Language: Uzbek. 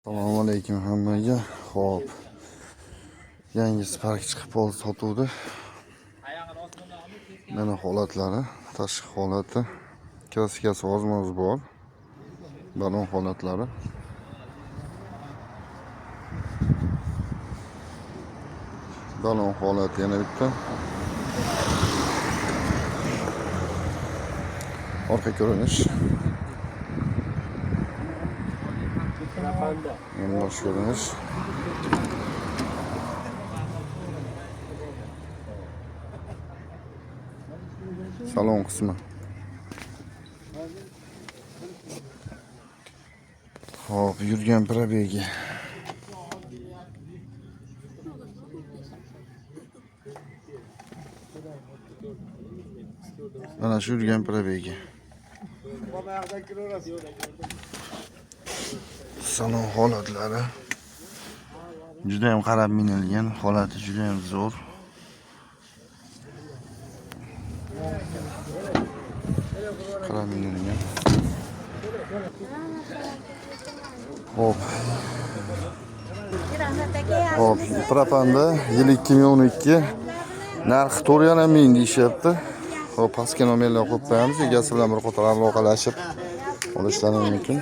Assalomu alaykum hammaga. Xo'p. Yangi Spark chiqib qoldi sotuvda. Mana holatlari, tashqi holati, klassikasi ozmoz bor. Balon holatlari. Balon holati yana bitta. Orqa ko'rinish. Bosh ko'rinish. Salon qismi. Hop, yurgan probegi. Mana shu yurgan probegi. Salon holatlari juda ham qarab minilgan, holati juda ham zo'r. Qarab minilgan. Hop. Hop, propanda yil 2012. Narxi 4,5 deyishyapti. Hop, pastga nomerlar qo'yib qo'yamiz. Egasi bilan bir qator aloqalashib olishlari mumkin.